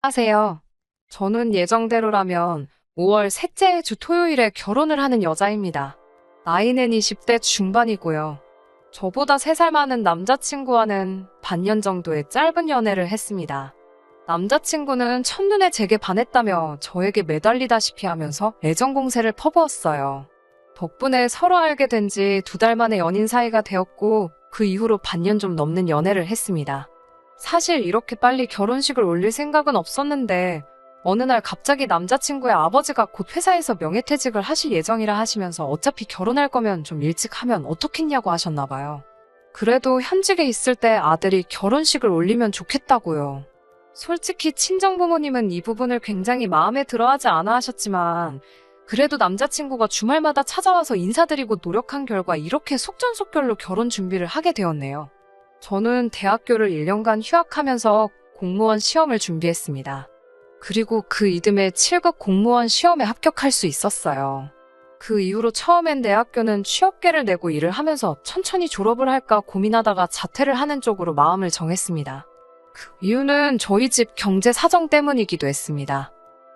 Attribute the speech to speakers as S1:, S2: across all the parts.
S1: 안녕하세요. 저는 예정대로라면 5월 셋째 주 토요일에 결혼을 하는 여자입니다. 나이는 20대 중반이고요. 저보다 3살 많은 남자친구와는 반년 정도의 짧은 연애를 했습니다. 남자친구는 첫눈에 제게 반했다며 저에게 매달리다시피 하면서 애정 공세를 퍼부었어요. 덕분에 서로 알게 된 지 2달 만에 연인 사이가 되었고 그 이후로 반년 좀 넘는 연애를 했습니다. 사실 이렇게 빨리 결혼식을 올릴 생각은 없었는데 어느 날 갑자기 남자친구의 아버지가 곧 회사에서 명예퇴직을 하실 예정이라 하시면서 어차피 결혼할 거면 좀 일찍 하면 어떻겠냐고 하셨나 봐요. 그래도 현직에 있을 때 아들이 결혼식을 올리면 좋겠다고요. 솔직히 친정부모님은 이 부분을 굉장히 마음에 들어하지 않아 하셨지만 그래도 남자친구가 주말마다 찾아와서 인사드리고 노력한 결과 이렇게 속전속결로 결혼 준비를 하게 되었네요. 저는 대학교를 1년간 휴학하면서 공무원 시험을 준비했습니다. 그리고 그 이듬해 7급 공무원 시험에 합격할 수 있었어요. 그 이후로 처음엔 대학교는 취업계를 내고 일을 하면서 천천히 졸업을 할까 고민하다가 자퇴를 하는 쪽으로 마음을 정했습니다. 그 이유는 저희 집 경제 사정 때문이기도 했습니다.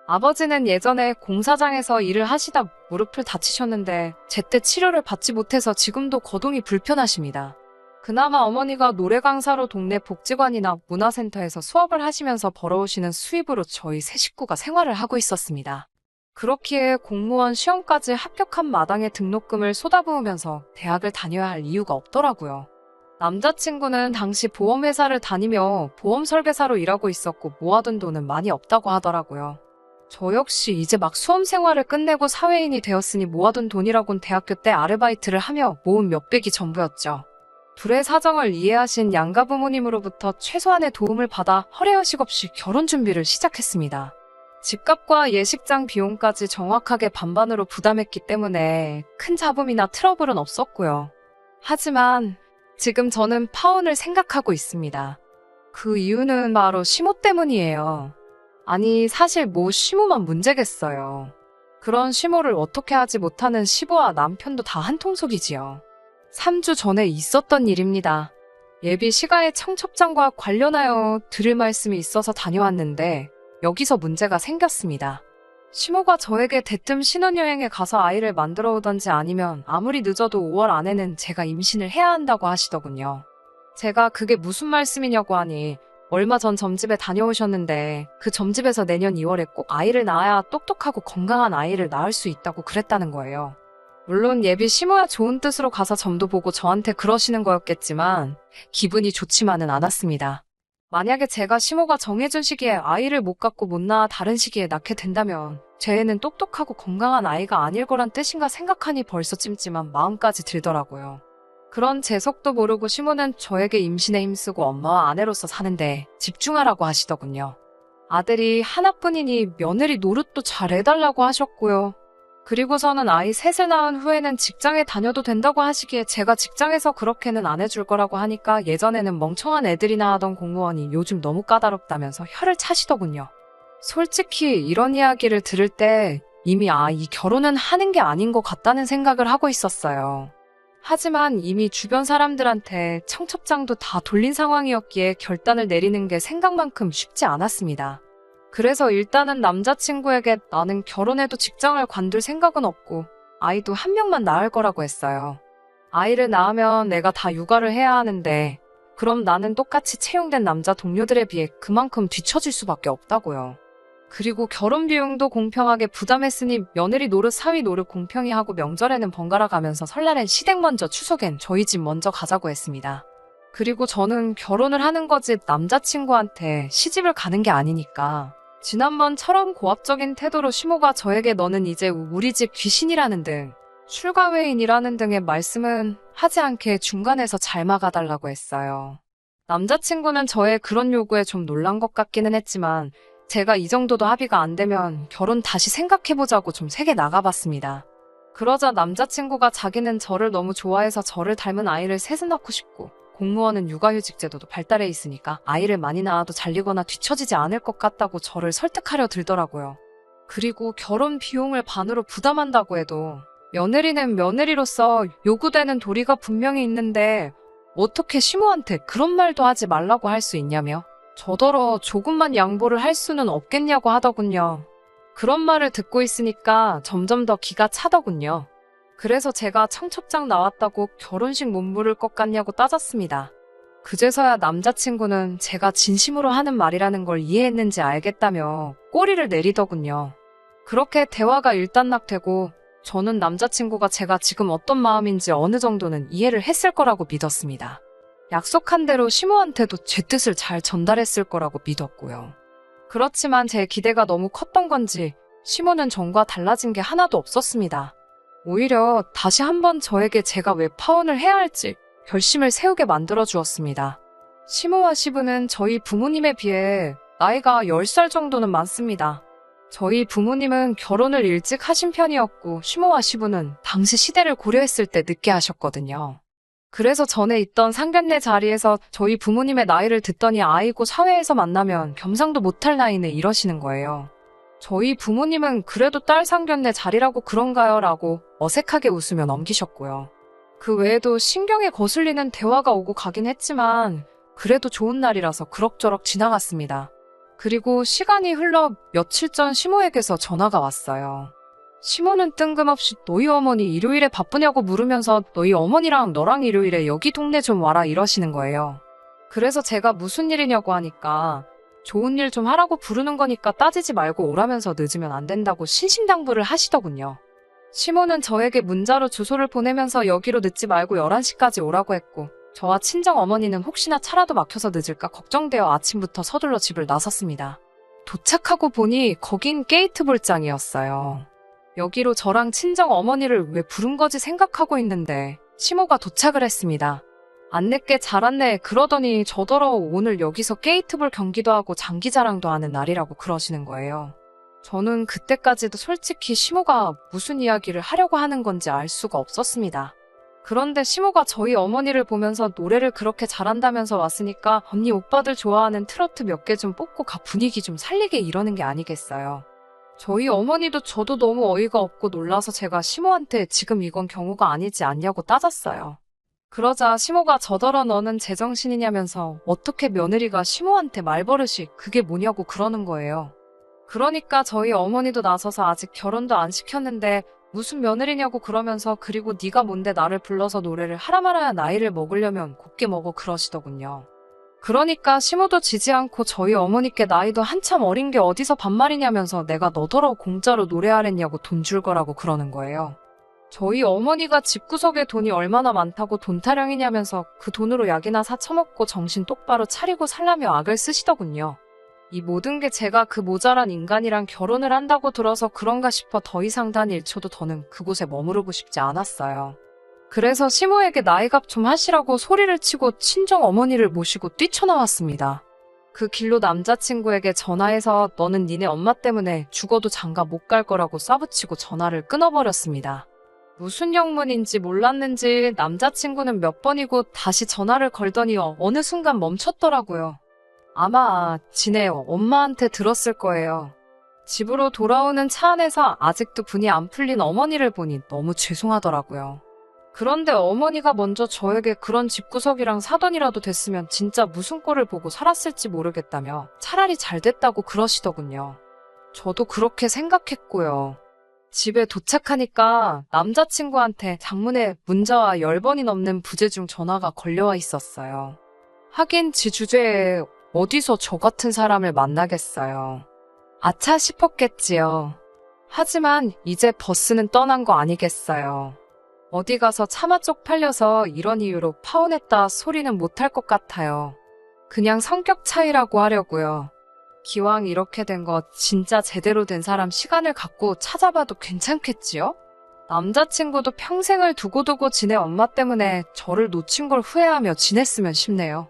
S1: 아버지는 예전에 공사장에서 일을 하시다 무릎을 다치셨는데 제때 치료를 받지 못해서 지금도 거동이 불편하십니다. 그나마 어머니가 노래 강사로 동네 복지관이나 문화센터에서 수업을 하시면서 벌어오시는 수입으로 저희 세 식구가 생활을 하고 있었습니다. 그렇기에 공무원 시험까지 합격한 마당에 등록금을 쏟아부으면서 대학을 다녀야 할 이유가 없더라고요. 남자친구는 당시 보험회사를 다니며 보험 설계사로 일하고 있었고 모아둔 돈은 많이 없다고 하더라고요. 저 역시 이제 막 수험 생활을 끝내고 사회인이 되었으니 모아둔 돈이라곤 대학교 때 아르바이트를 하며 모은 몇백이 전부였죠. 둘의 사정을 이해하신 양가 부모님으로부터 최소한의 도움을 받아 허례허식 없이 결혼 준비를 시작했습니다. 집값과 예식장 비용까지 정확하게 반반으로 부담했기 때문에 큰 잡음이나 트러블은 없었고요. 하지만 지금 저는 파혼을 생각하고 있습니다. 그 이유는 바로 시모 때문이에요. 아니 사실 뭐 시모만 문제겠어요. 그런 시모를 어떻게 하지 못하는 시부와 남편도 다 한통속이지요. 3주 전에 있었던 일입니다. 예비 시가의 청첩장과 관련하여 드릴 말씀이 있어서 다녀왔는데 여기서 문제가 생겼습니다. 시모가 저에게 대뜸 신혼여행에 가서 아이를 만들어 오던지 아니면 아무리 늦어도 5월 안에는 제가 임신을 해야 한다고 하시더군요. 제가 그게 무슨 말씀이냐고 하니 얼마 전 점집에 다녀오셨는데 그 점집에서 내년 2월에 꼭 아이를 낳아야 똑똑하고 건강한 아이를 낳을 수 있다고 그랬다는 거예요. 물론 예비 시모야 좋은 뜻으로 가서 점도 보고 저한테 그러시는 거였겠지만 기분이 좋지만은 않았습니다. 만약에 제가 시모가 정해준 시기에 아이를 못 갖고 못 낳아 다른 시기에 낳게 된다면 제 애는 똑똑하고 건강한 아이가 아닐 거란 뜻인가 생각하니 벌써 찜찜한 마음까지 들더라고요. 그런 재석도 모르고 시모는 저에게 임신에 힘쓰고 엄마와 아내로서 사는데 집중하라고 하시더군요. 아들이 하나뿐이니 며느리 노릇도 잘 해달라고 하셨고요. 그리고서는 아이 셋을 낳은 후에는 직장에 다녀도 된다고 하시기에 제가 직장에서 그렇게는 안 해줄 거라고 하니까 예전에는 멍청한 애들이나 하던 공무원이 요즘 너무 까다롭다면서 혀를 차시더군요. 솔직히 이런 이야기를 들을 때 이미 이 결혼은 하는 게 아닌 것 같다는 생각을 하고 있었어요. 하지만 이미 주변 사람들한테 청첩장도 다 돌린 상황이었기에 결단을 내리는 게 생각만큼 쉽지 않았습니다. 그래서 일단은 남자친구에게 나는 결혼해도 직장을 관둘 생각은 없고 아이도 한 명만 낳을 거라고 했어요. 아이를 낳으면 내가 다 육아를 해야 하는데 그럼 나는 똑같이 채용된 남자 동료들에 비해 그만큼 뒤처질 수밖에 없다고요. 그리고 결혼 비용도 공평하게 부담했으니 며느리 노릇 사위 노릇 공평히 하고 명절에는 번갈아 가면서 설날엔 시댁 먼저 추석엔 저희 집 먼저 가자고 했습니다. 그리고 저는 결혼을 하는 거지 남자친구한테 시집을 가는 게 아니니까 지난번처럼 고압적인 태도로 시모가 저에게 너는 이제 우리 집 귀신이라는 등 출가 외인이라는 등의 말씀은 하지 않게 중간에서 잘 막아달라고 했어요. 남자친구는 저의 그런 요구에 좀 놀란 것 같기는 했지만 제가 이 정도도 합의가 안 되면 결혼 다시 생각해보자고 좀 세게 나가봤습니다. 그러자 남자친구가 자기는 저를 너무 좋아해서 저를 닮은 아이를 셋을 낳고 싶고 공무원은 육아휴직 제도도 발달해 있으니까 아이를 많이 낳아도 잘리거나 뒤처지지 않을 것 같다고 저를 설득하려 들더라고요. 그리고 결혼 비용을 반으로 부담한다고 해도 며느리는 며느리로서 요구되는 도리가 분명히 있는데 어떻게 시모한테 그런 말도 하지 말라고 할 수 있냐며 저더러 조금만 양보를 할 수는 없겠냐고 하더군요. 그런 말을 듣고 있으니까 점점 더 기가 차더군요. 그래서 제가 청첩장 나왔다고 결혼식 못 물을 것 같냐고 따졌습니다. 그제서야 남자친구는 제가 진심으로 하는 말이라는 걸 이해했는지 알겠다며 꼬리를 내리더군요. 그렇게 대화가 일단락되고 저는 남자친구가 제가 지금 어떤 마음인지 어느 정도는 이해를 했을 거라고 믿었습니다. 약속한 대로 시모한테도 제 뜻을 잘 전달했을 거라고 믿었고요. 그렇지만 제 기대가 너무 컸던 건지 시모는 전과 달라진 게 하나도 없었습니다. 오히려 다시 한번 저에게 제가 왜 파혼을 해야 할지 결심을 세우게 만들어 주었습니다. 시모와 시부는 저희 부모님에 비해 나이가 10살 정도는 많습니다. 저희 부모님은 결혼을 일찍 하신 편이었고 시모와 시부는 당시 시대를 고려했을 때 늦게 하셨거든요. 그래서 전에 있던 상견례 자리에서 저희 부모님의 나이를 듣더니 아이고 사회에서 만나면 겸상도 못할 나이네 이러시는 거예요. 저희 부모님은 그래도 딸 상견례 자리라고 그런가요? 라고 어색하게 웃으며 넘기셨고요. 그 외에도 신경에 거슬리는 대화가 오고 가긴 했지만 그래도 좋은 날이라서 그럭저럭 지나갔습니다. 그리고 시간이 흘러 며칠 전 시모에게서 전화가 왔어요. 시모는 뜬금없이 너희 어머니 일요일에 바쁘냐고 물으면서 너희 어머니랑 너랑 일요일에 여기 동네 좀 와라 이러시는 거예요. 그래서 제가 무슨 일이냐고 하니까 좋은 일 좀 하라고 부르는 거니까 따지지 말고 오라면서 늦으면 안 된다고 신신당부를 하시더군요. 시모는 저에게 문자로 주소를 보내면서 여기로 늦지 말고 11시까지 오라고 했고 저와 친정 어머니는 혹시나 차라도 막혀서 늦을까 걱정되어 아침부터 서둘러 집을 나섰습니다. 도착하고 보니 거긴 게이트볼장이었어요. 여기로 저랑 친정 어머니를 왜 부른 거지 생각하고 있는데 시모가 도착을 했습니다. 안 늦게 잘 왔네 그러더니 저더러 오늘 여기서 게이트볼 경기도 하고 장기자랑도 하는 날이라고 그러시는 거예요. 저는 그때까지도 솔직히 시모가 무슨 이야기를 하려고 하는 건지 알 수가 없었습니다. 그런데 시모가 저희 어머니를 보면서 노래를 그렇게 잘한다면서 왔으니까 언니 오빠들 좋아하는 트로트 몇 개 좀 뽑고 가 분위기 좀 살리게 이러는 게 아니겠어요. 저희 어머니도 저도 너무 어이가 없고 놀라서 제가 시모한테 지금 이건 경우가 아니지 않냐고 따졌어요. 그러자 시모가 저더러 너는 제정신이냐면서 어떻게 며느리가 시모한테 말버릇이 그게 뭐냐고 그러는 거예요. 그러니까 저희 어머니도 나서서 아직 결혼도 안 시켰는데 무슨 며느리냐고 그러면서 그리고 네가 뭔데 나를 불러서 노래를 하라 말아야 나이를 먹으려면 곱게 먹어 그러시더군요. 그러니까 시모도 지지 않고 저희 어머니께 나이도 한참 어린 게 어디서 반말이냐면서 내가 너더러 공짜로 노래하랬냐고 돈 줄 거라고 그러는 거예요. 저희 어머니가 집구석에 돈이 얼마나 많다고 돈 타령이냐면서 그 돈으로 약이나 사 처먹고 정신 똑바로 차리고 살라며 악을 쓰시더군요. 이 모든 게 제가 그 모자란 인간이랑 결혼을 한다고 들어서 그런가 싶어 더 이상 단 1초도 더는 그곳에 머무르고 싶지 않았어요. 그래서 시모에게 나이값 좀 하시라고 소리를 치고 친정 어머니를 모시고 뛰쳐나왔습니다. 그 길로 남자친구에게 전화해서 너는 니네 엄마 때문에 죽어도 장가 못 갈 거라고 쏴붙이고 전화를 끊어버렸습니다. 무슨 영문인지 몰랐는지 남자친구는 몇 번이고 다시 전화를 걸더니 어느 순간 멈췄더라고요. 아마 지네 엄마한테 들었을 거예요. 집으로 돌아오는 차 안에서 아직도 분이 안 풀린 어머니를 보니 너무 죄송하더라고요. 그런데 어머니가 먼저 저에게 그런 집구석이랑 사돈이라도 됐으면 진짜 무슨 꼴을 보고 살았을지 모르겠다며 차라리 잘 됐다고 그러시더군요. 저도 그렇게 생각했고요. 집에 도착하니까 남자친구한테 장문의 문자와 10번이 넘는 부재중 전화가 걸려와 있었어요. 하긴 지 주제에 어디서 저 같은 사람을 만나겠어요. 아차 싶었겠지요. 하지만 이제 버스는 떠난 거 아니겠어요. 어디 가서 차마 쪽팔려서 이런 이유로 파혼했다 소리는 못할 것 같아요. 그냥 성격 차이라고 하려고요. 기왕 이렇게 된 거 진짜 제대로 된 사람 시간을 갖고 찾아봐도 괜찮겠지요? 남자친구도 평생을 두고두고 지네 엄마 때문에 저를 놓친 걸 후회하며 지냈으면 싶네요.